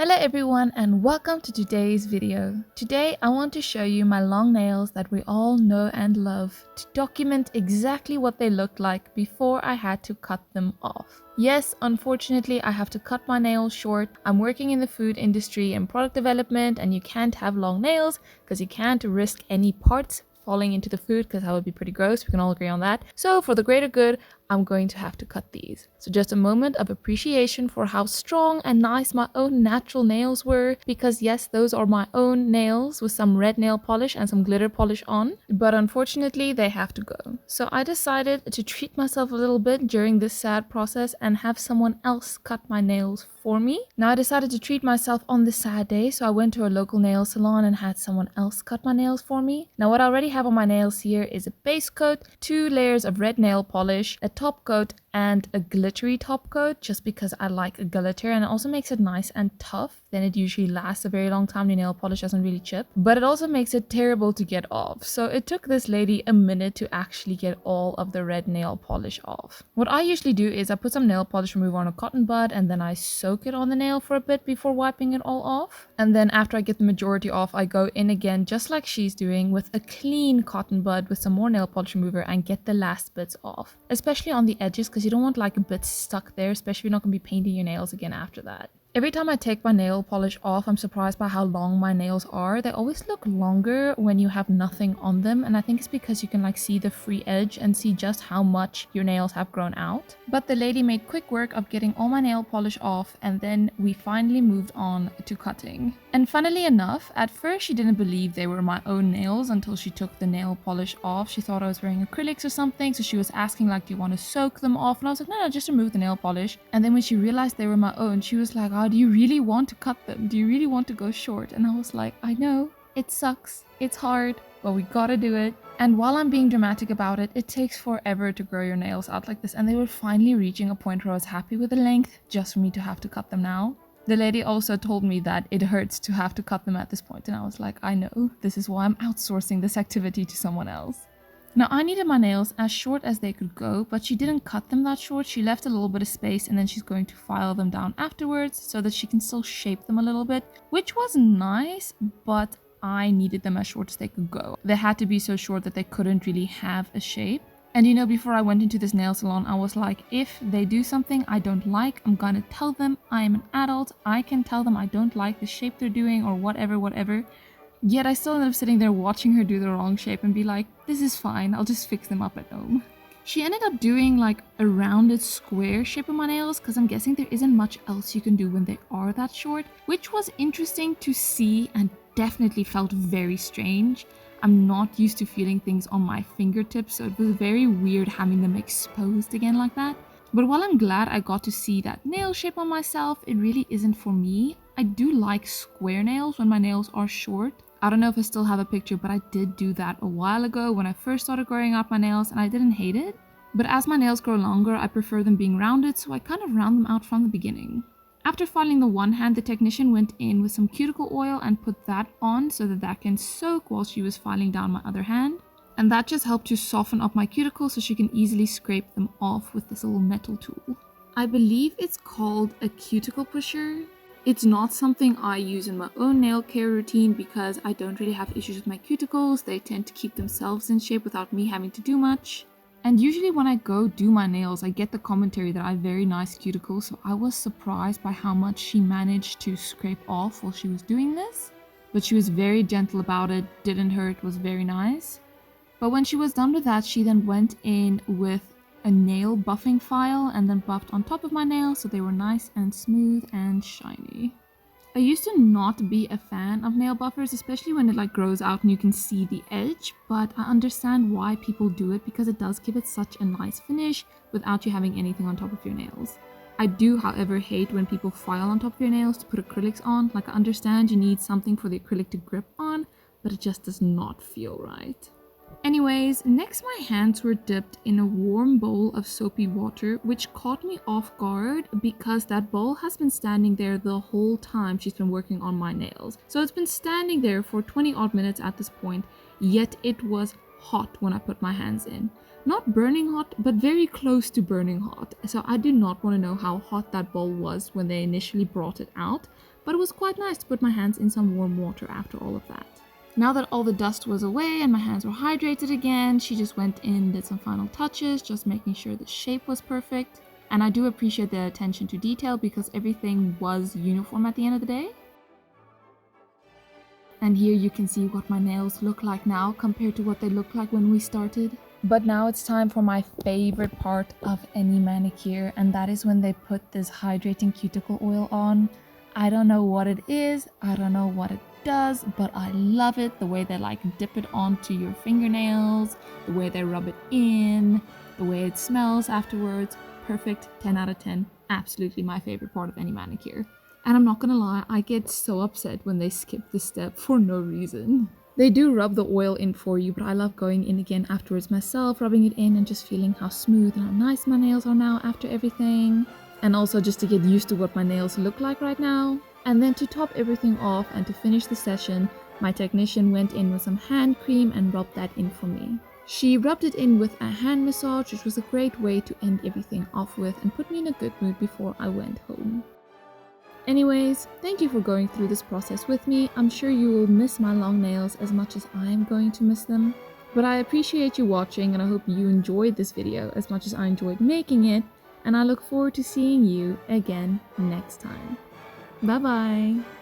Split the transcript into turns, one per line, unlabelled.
Hello everyone and welcome to today's video. Today I want to show you my long nails that we all know and love to document exactly what they looked like before I had to cut them off. Yes, unfortunately I have to cut my nails short. I'm working in the food industry and product development and you can't have long nails because you can't risk any parts falling into the food because that would be pretty gross. We can all agree on that. So for the greater good, I'm going to have to cut these. So just a moment of appreciation for how strong and nice my own natural nails were, because yes, those are my own nails with some red nail polish and some glitter polish on, but unfortunately they have to go. So I decided to treat myself a little bit during this sad process and have someone else cut my nails for me. Now I decided to treat myself on this sad day, so I went to a local nail salon and had someone else cut my nails for me. Now what I already have on my nails here is a base coat, 2 layers of red nail polish, a top coat and a glittery top coat, just because I like a glitter and it also makes it nice and tough. Then it usually lasts a very long time. The nail polish doesn't really chip, but it also makes it terrible to get off. So it took this lady a minute to actually get all of the red nail polish off. What I usually do is I put some nail polish remover on a cotton bud and then I soak it on the nail for a bit before wiping it all off. And then after I get the majority off, I go in again just like she's doing with a clean cotton bud with some more nail polish remover and get the last bits off, especially on the edges because you don't want like bits stuck there, especially if you're not going to be painting your nails again after that. Every time I take my nail polish off, I'm surprised by how long my nails are. They always look longer when you have nothing on them, and I think it's because you can like see the free edge and see just how much your nails have grown out. But the lady made quick work of getting all my nail polish off, and then we finally moved on to cutting. And funnily enough, at first she didn't believe they were my own nails until she took the nail polish off. She thought I was wearing acrylics or something, so she was asking like, do you want to soak them off? And I was like, no, just remove the nail polish. And then when she realized they were my own, she was like, oh, do you really want to cut them? Do you really want to go short? And I was like, I know, it sucks, it's hard, but we gotta do it. And while I'm being dramatic about it, it takes forever to grow your nails out like this, and they were finally reaching a point where I was happy with the length just for me to have to cut them now. The lady also told me that it hurts to have to cut them at this point, and I was like, I know, this is why I'm outsourcing this activity to someone else. Now I needed my nails as short as they could go, but she didn't cut them that short. She left a little bit of space and then she's going to file them down afterwards so that she can still shape them a little bit, which was nice, but I needed them as short as they could go. They had to be so short that they couldn't really have a shape. And you know, before I went into this nail salon, I was like, if they do something I don't like, I'm gonna tell them. I am an adult. I can tell them I don't like the shape they're doing or whatever. Yet I still ended up sitting there watching her do the wrong shape and be like, this is fine, I'll just fix them up at home. She ended up doing like a rounded square shape of my nails because I'm guessing there isn't much else you can do when they are that short, which was interesting to see and definitely felt very strange. I'm not used to feeling things on my fingertips, so it was very weird having them exposed again like that. But while I'm glad I got to see that nail shape on myself, it really isn't for me. I do like square nails when my nails are short. I don't know if I still have a picture, but I did do that a while ago when I first started growing out my nails and I didn't hate it. But as my nails grow longer, I prefer them being rounded, so I kind of round them out from the beginning. After filing the one hand, the technician went in with some cuticle oil and put that on so that can soak while she was filing down my other hand. And that just helped to soften up my cuticles so she can easily scrape them off with this little metal tool. I believe it's called a cuticle pusher. It's not something I use in my own nail care routine because I don't really have issues with my cuticles. They tend to keep themselves in shape without me having to do much. And usually when I go do my nails, I get the commentary that I have very nice cuticles, so I was surprised by how much she managed to scrape off while she was doing this. But she was very gentle about it, didn't hurt, was very nice. But when she was done with that, she then went in with a nail buffing file and then buffed on top of my nails so they were nice and smooth and shiny. I used to not be a fan of nail buffers, especially when it like grows out and you can see the edge, but I understand why people do it because it does give it such a nice finish without you having anything on top of your nails. I do, however, hate when people file on top of your nails to put acrylics on. Like, I understand you need something for the acrylic to grip on, but it just does not feel right. Anyways, next my hands were dipped in a warm bowl of soapy water, which caught me off guard because that bowl has been standing there the whole time she's been working on my nails. So it's been standing there for 20 odd minutes at this point, yet it was hot when I put my hands in. Not burning hot, but very close to burning hot. So I do not want to know how hot that bowl was when they initially brought it out, but it was quite nice to put my hands in some warm water after all of that. Now that all the dust was away and my hands were hydrated again, she just went in, did some final touches, just making sure the shape was perfect. And I do appreciate the attention to detail because everything was uniform at the end of the day. And here you can see what my nails look like now compared to what they looked like when we started. But now it's time for my favorite part of any manicure, and that is when they put this hydrating cuticle oil on. I don't know what it is, I don't know what it does, but I love it. The way they like dip it onto your fingernails, the way they rub it in, the way it smells afterwards. Perfect, 10 out of 10. Absolutely my favorite part of any manicure. And I'm not gonna lie, I get so upset when they skip this step for no reason. They do rub the oil in for you, but I love going in again afterwards myself, rubbing it in and just feeling how smooth and how nice my nails are now after everything. And also just to get used to what my nails look like right now. And then to top everything off and to finish the session, my technician went in with some hand cream and rubbed that in for me. She rubbed it in with a hand massage, which was a great way to end everything off with and put me in a good mood before I went home. Anyways, thank you for going through this process with me. I'm sure you will miss my long nails as much as I am going to miss them. But I appreciate you watching and I hope you enjoyed this video as much as I enjoyed making it. And I look forward to seeing you again next time. Bye bye!